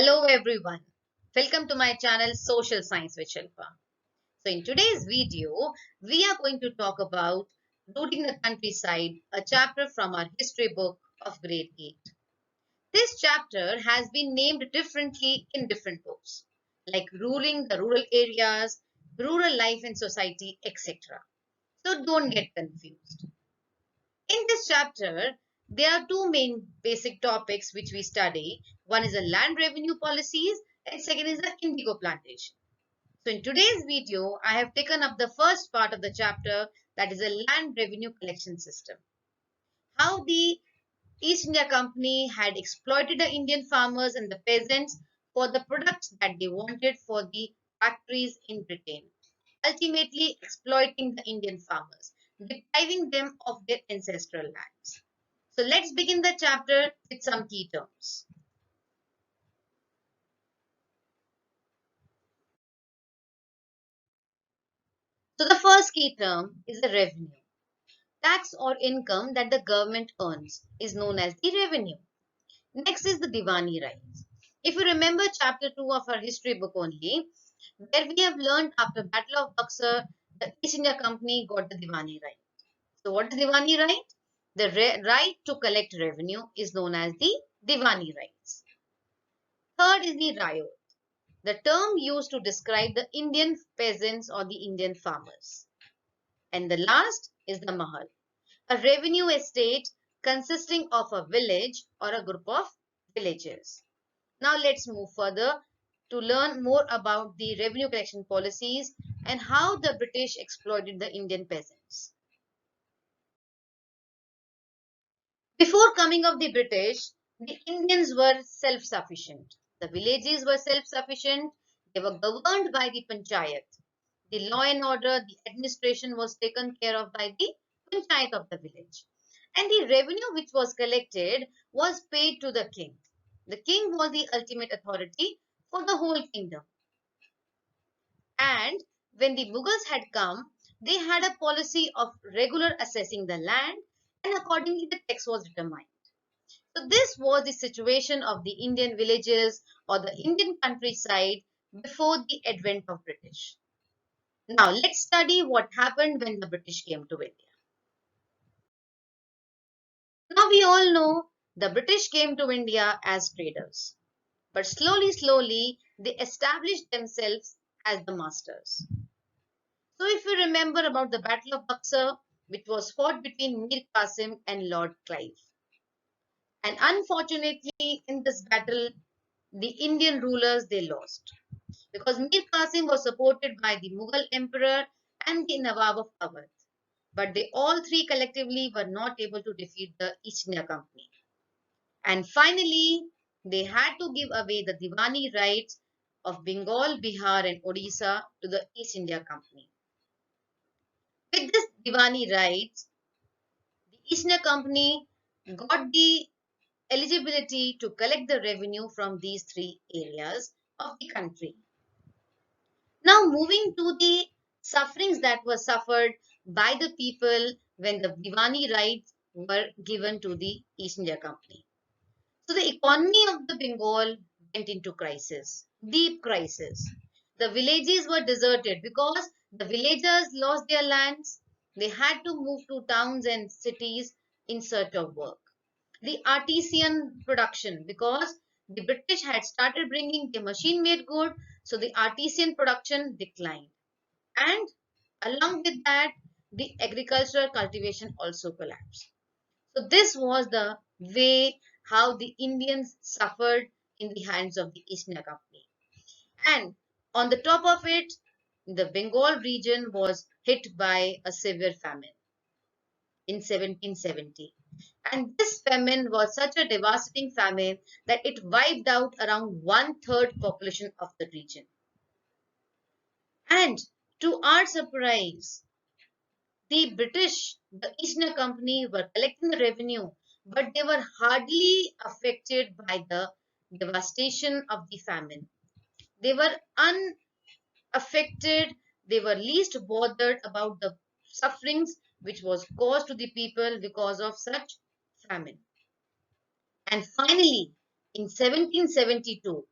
Hello everyone. Welcome to my channel Social Science with Shilpa. So in today's video, we are going to talk about Rooting the Countryside, a chapter from our history book of grade 8. This chapter has been named differently in different books, like Ruling the Rural Areas, Rural Life and Society, etc. So don't get confused. In this chapter, there are two main basic topics which we study. One is the land revenue policies and second is the indigo plantation. So in today's video, I have taken up the first part of the chapter, that is a land revenue collection system. How the East India Company had exploited the Indian farmers and the peasants for the products that they wanted for the factories in Britain, ultimately exploiting the Indian farmers, depriving them of their ancestral lands. So let's begin the chapter with some key terms. So the first key term is the revenue. Tax or income that the government earns is known as the revenue. Next is the Diwani rights. If you remember chapter 2 of our history book only, where we have learned after Battle of Buxar, the East India Company got the Diwani right. So what is Diwani right? The right to collect revenue is known as the Diwani rights. Third is the Rayot, the term used to describe the Indian peasants or the Indian farmers. And the last is the Mahal, a revenue estate consisting of a village or a group of villages. Now let's move further to learn more about the revenue collection policies and how the British exploited the Indian peasants. Before coming of the British, the Indians were self-sufficient. The villages were self-sufficient. They were governed by the panchayat. The law and order, the administration was taken care of by the panchayat of the village. And the revenue which was collected was paid to the king. The king was the ultimate authority for the whole kingdom. And when the Mughals had come, they had a policy of regular assessing the land, and accordingly the tax was determined. So this was the situation of the Indian villages or the Indian countryside before the advent of British. Now let's study what happened when the British came to India. Now we all know the British came to India as traders, but slowly they established themselves as the masters. So if you remember about the Battle of Buxar, which was fought between Mir Qasim and Lord Clive. And unfortunately in this battle, the Indian rulers they lost because Mir Qasim was supported by the Mughal emperor and the Nawab of Awadh. But they all three collectively were not able to defeat the East India Company. And finally, they had to give away the Diwani rights of Bengal, Bihar, and Odisha to the East India Company. With this Diwani rights, the East India Company got the eligibility to collect the revenue from these three areas of the country. Now, moving to the sufferings that were suffered by the people when the Diwani rights were given to the East India Company. So the economy of the Bengal went into crisis, deep crisis. The villages were deserted because the villagers lost their lands. They had to move to towns and cities in search of work. The artisan production, because the British had started bringing the machine made good, so the artisan production declined. And along with that, the agricultural cultivation also collapsed. So this was the way how the Indians suffered in the hands of the East India Company. And on the top of it, the Bengal region was hit by a severe famine in 1770. And this famine was such a devastating famine that it wiped out around one-third population of the region. And to our surprise, the British, the East India Company were collecting the revenue, but they were hardly affected by the devastation of the famine. They were unaffected, they were least bothered about the sufferings which was caused to the people because of such famine. And finally, in 1772,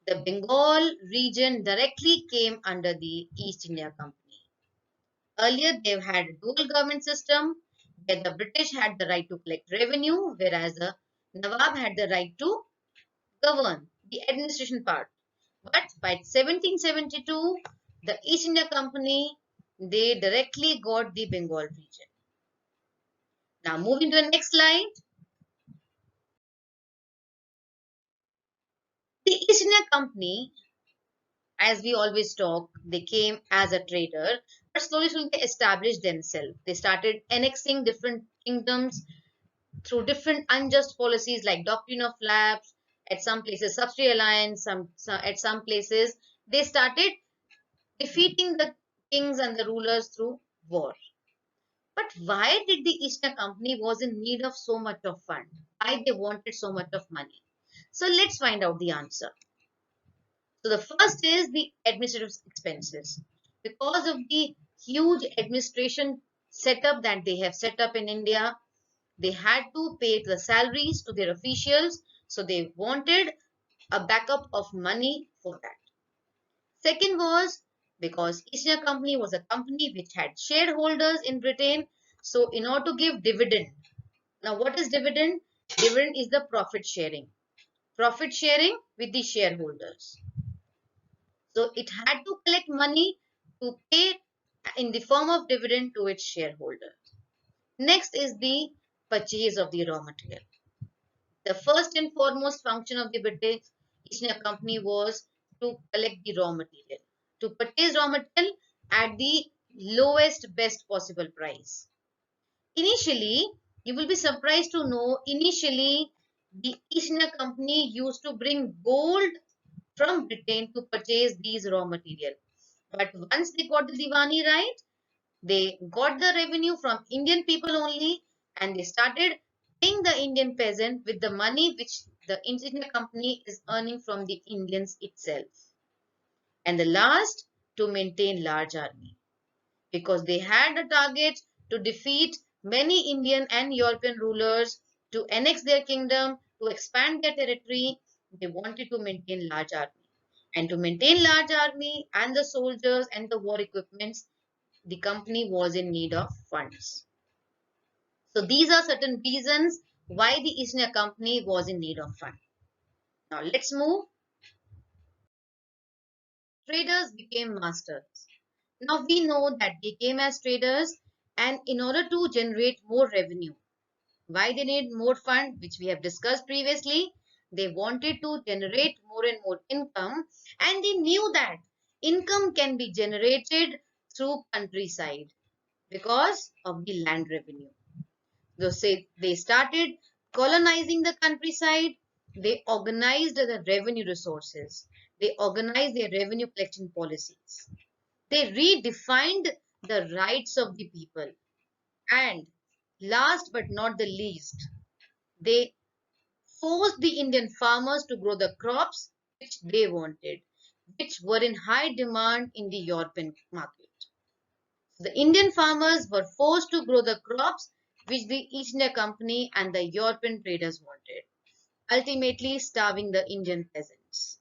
The Bengal region directly came under the East India Company. Earlier, they had a dual government system where the British had the right to collect revenue, whereas the Nawab had the right to govern the administration part. But by 1772, the East India Company, they directly got the Bengal region. Now, moving to the next slide. The East India Company, as we always talk, they came as a trader, but slowly they established themselves. They started annexing different kingdoms through different unjust policies like doctrine of lapse, at some places subsidy alliance, at some places they started defeating the kings and the rulers through war. But why did the East India Company was in need of so much of fund? Why they wanted so much of money? So let's find out the answer. So the first is the administrative expenses. Because of the huge administration setup that they have set up in India, they had to pay the salaries to their officials. So they wanted a backup of money for that. Second was because East India Company was a company which had shareholders in Britain. So in order to give dividend, now what is dividend? Dividend is the profit sharing. Profit sharing with the shareholders. So it had to collect money to pay in the form of dividend to its shareholders. Next is the purchase of the raw material. The first and foremost function of the British East India Company was to collect the raw material, to purchase raw material at the lowest, best possible price. Initially, you will be surprised to know, initially, the East India Company used to bring gold from Britain to purchase these raw material. But once they got the Diwani right, they got the revenue from Indian people only, and they started paying the Indian peasant with the money which the Indian company is earning from the Indians itself. And the last, to maintain large army, because they had a target to defeat many Indian and European rulers, to annex their kingdom, to expand their territory. They wanted to maintain large army. And to maintain large army and the soldiers and the war equipments, the company was in need of funds. So these are certain reasons why the East India Company was in need of funds. Now let's move. Traders became masters. Now we know that they came as traders, and in order to generate more revenue, why they need more fund, which we have discussed previously, they wanted to generate more and more income, and they knew that income can be generated through countryside because of the land revenue. They started colonizing the countryside. They organized the revenue resources. They organized their revenue collection policies. They redefined the rights of the people. And last but not the least, they forced the Indian farmers to grow the crops which they wanted, which were in high demand in the European market. The Indian farmers were forced to grow the crops which the East India Company and the European traders wanted, ultimately starving the Indian peasants.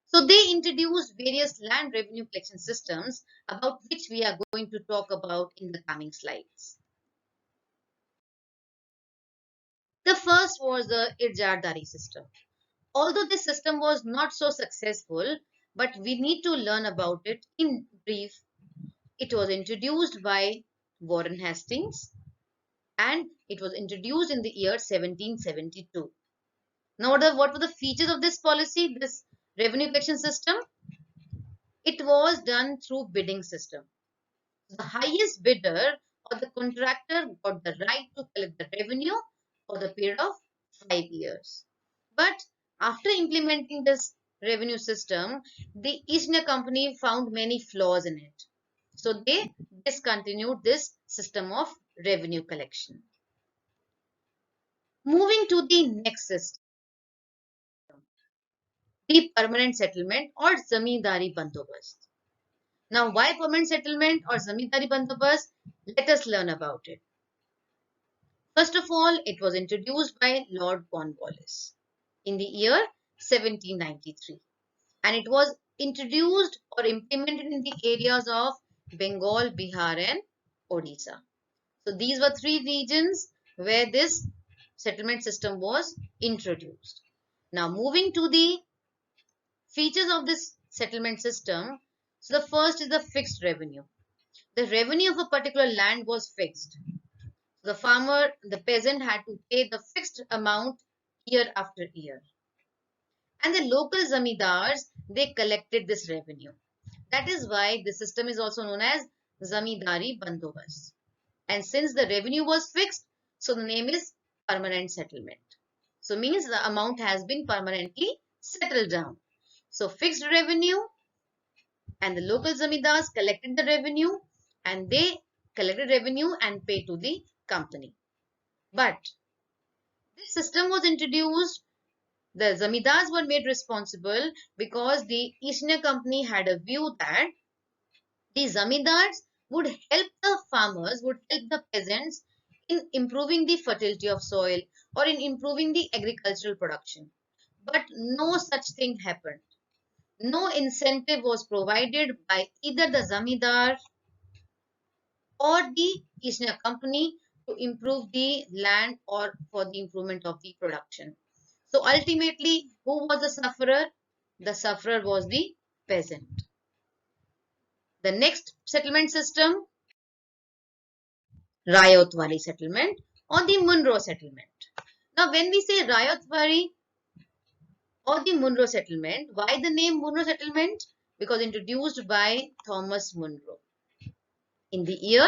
So they introduced various land revenue collection systems about which we are going to talk about in the coming slides. The first was the Irjardari system. Although this system was not so successful, but we need to learn about it in brief. It was introduced by Warren Hastings, and it was introduced in the year 1772. Now, what were the features of this policy, this revenue collection system? It was done through bidding system. The highest bidder or the contractor got the right to collect the revenue for the period of 5 years. But after implementing this revenue system, the East India Company found many flaws in it. So they discontinued this system of revenue collection. Moving to the next system, the permanent settlement or Zamindari Bandobast. Now, why permanent settlement or Zamindari Bandobast? Let us learn about it. First of all, it was introduced by Lord Cornwallis in the year 1793, and it was introduced or implemented in the areas of Bengal, Bihar, and Odisha. So these were three regions where this settlement system was introduced. Now moving to the features of this settlement system. So the first is the fixed revenue. The revenue of a particular land was fixed. The farmer, the peasant had to pay the fixed amount year after year. And the local zamindars, they collected this revenue. That is why the system is also known as Zamindari Bandobast. And since the revenue was fixed, so the name is permanent settlement. So means the amount has been permanently settled down. So fixed revenue, and the local zamindars collected the revenue, and they collected revenue and paid to the company. But this system was introduced, the zamindars were made responsible because the East India Company had a view that the zamindars would help the farmers, would help the peasants in improving the fertility of soil or in improving the agricultural production. But no such thing happened. No incentive was provided by either the zamindar or the East India Company to improve the land or for the improvement of the production. So ultimately, who was the sufferer? The sufferer was the peasant. The next settlement system, Rayotwari settlement or the Munro settlement. Now, when we say Rayotwari or the Munro settlement, why the name Munro settlement? Because introduced by Thomas Munro in the year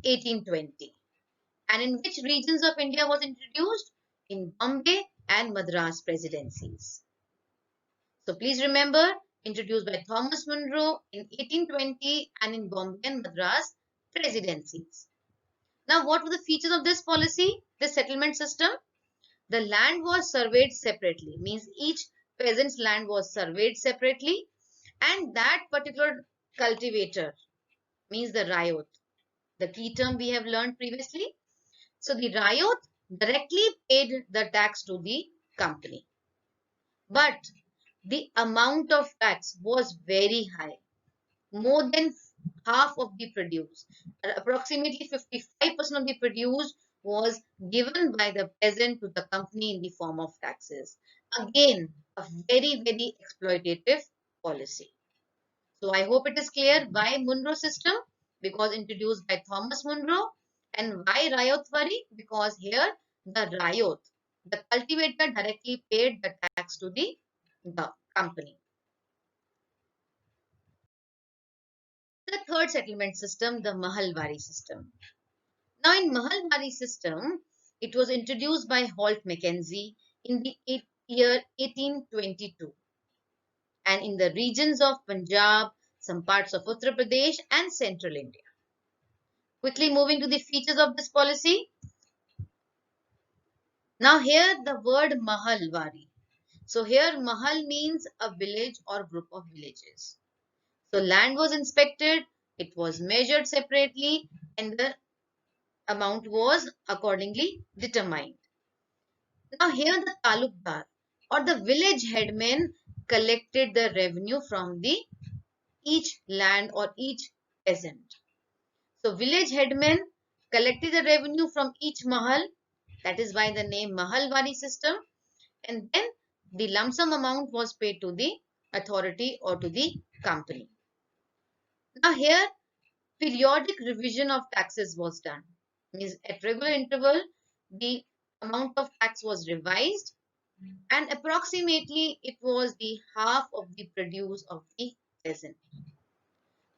1820. And in which regions of India was introduced? In Bombay and Madras presidencies. So please remember, introduced by Thomas Munro in 1820 and in Bombay and Madras presidencies. Now, what were the features of this policy, this settlement system? The land was surveyed separately, means each peasant's land was surveyed separately, and that particular cultivator, means the Rayot, the key term we have learned previously. So the Rayot directly paid the tax to the company. But the amount of tax was very high, more than half of the produce. Approximately 55% of the produce was given by the peasant to the company in the form of taxes. Again, a very, very exploitative policy. So I hope it is clear why Munro system, because introduced by Thomas Munro, and why Rayotwari, because here the Rayot, the cultivator directly paid the tax to the company. The third settlement system, the Mahalwari system. Now in Mahalwari system, it was introduced by Holt Mackenzie in the year 1822 and in the regions of Punjab, some parts of Uttar Pradesh and central India. Quickly moving to the features of this policy. Now here the word Mahalwari. So here Mahal means a village or group of villages. So land was inspected, it was measured separately, and the amount was accordingly determined. Now here the talukdar or the village headman collected the revenue from the each land or each peasant. So village headman collected the revenue from each mahal, that is why the name Mahalwari system, and then the lump sum amount was paid to the authority or to the company. Now here periodic revision of taxes was done. Means at regular interval the amount of tax was revised and approximately it was the half of the produce of the peasant.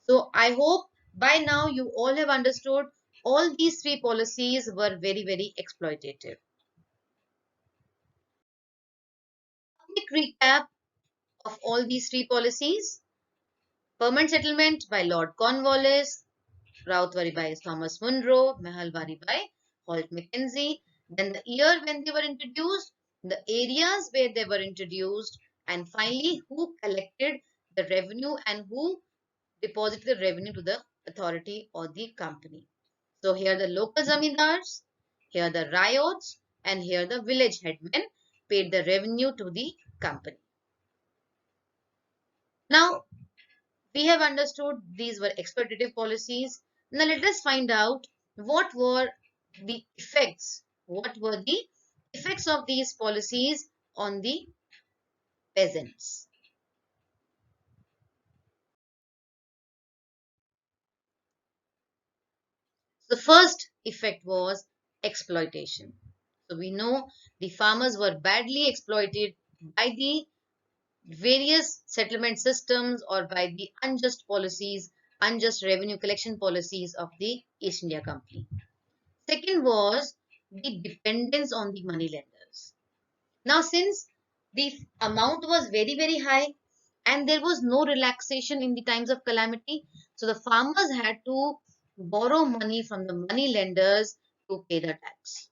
So I hope by now you all have understood all these three policies were very, very exploitative. A quick recap of all these three policies. Permanent settlement by Lord Cornwallis, Rautwari by Thomas Munro, Mahalwari by Holt Mackenzie. Then the year when they were introduced, the areas where they were introduced, and finally who collected the revenue and who deposited the revenue to the authority or the company. So here the local zamindars, Here the ryots and here the village headmen paid the revenue to the company. Now, we have understood these were exploitative policies. Now, let us find out what were the effects. What were the effects of these policies on the peasants? The first effect was exploitation. So, we know the farmers were badly exploited by the various settlement systems or by the unjust policies, unjust revenue collection policies of the East India Company. Second was the dependence on the money lenders. Now, since the amount was very, very high and there was no relaxation in the times of calamity, so the farmers had to borrow money from the money lenders to pay the tax.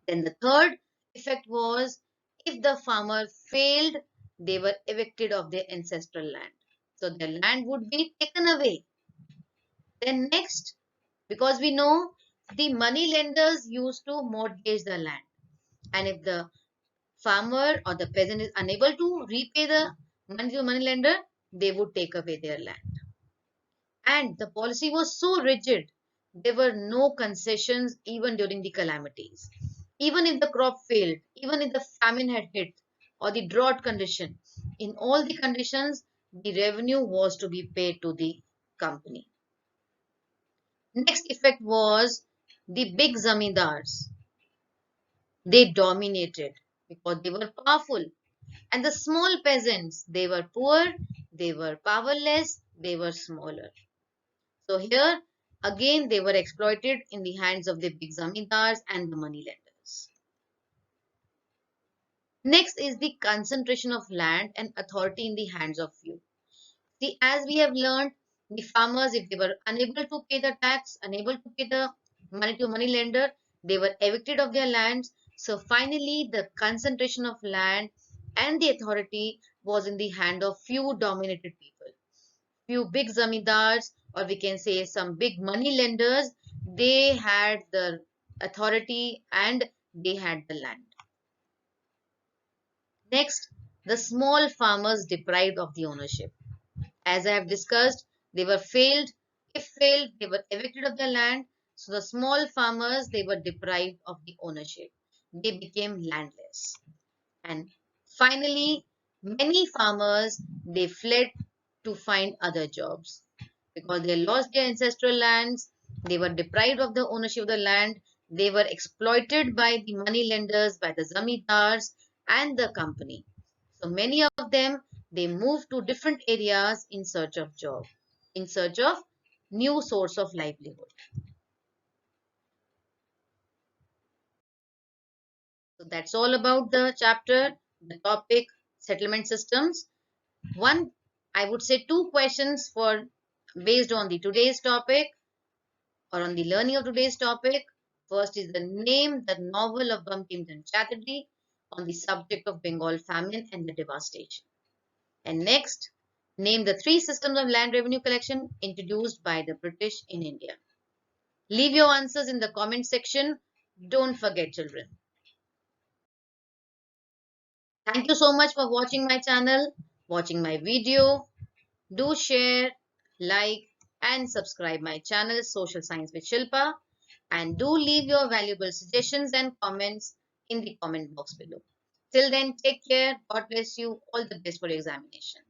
Then the third effect was if the farmer failed, they were evicted of their ancestral land. So their land would be taken away. Then next, because we know the money lenders used to mortgage the land. And if the farmer or the peasant is unable to repay the money to the money lender, they would take away their land. And the policy was so rigid, there were no concessions even during the calamities. Even if the crop failed, even if the famine had hit or the drought condition, in all the conditions, the revenue was to be paid to the company. Next effect was the big zamindars. They dominated because they were powerful. And the small peasants, they were poor, they were powerless, they were smaller. So here again they were exploited in the hands of the big zamindars and the money lenders. Next is the concentration of land and authority in the hands of few. See, as we have learned, the farmers, if they were unable to pay the tax, unable to pay the money to money lender, they were evicted of their lands. So finally, the concentration of land and the authority was in the hand of few dominated people. Few big zamindars, or we can say some big money lenders, they had the authority and they had the land. Next, the small farmers deprived of the ownership. As I have discussed, they were failed. If failed, they were evicted of their land. So the small farmers, they were deprived of the ownership. They became landless. And finally, many farmers, they fled to find other jobs because they lost their ancestral lands. They were deprived of the ownership of the land. They were exploited by the money lenders, by the zamindars and the company. So many of them, they moved to different areas in search of job, in search of new source of livelihood. So that's all about the chapter, the topic, settlement systems. One, I would say two questions for based on the today's topic or on the learning of today's topic. First is the name the novel of Bankim Chatterjee on the subject of Bengal famine and the devastation. And next, name the three systems of land revenue collection introduced by the British in India. Leave your answers in the comment section. Don't forget, children. Thank you so much for watching my channel, watching my video. Do share, like, and subscribe my channel Social Science with Shilpa. And do leave your valuable suggestions and comments in the comment box below. Till then, take care. God bless you. All the best for your examination.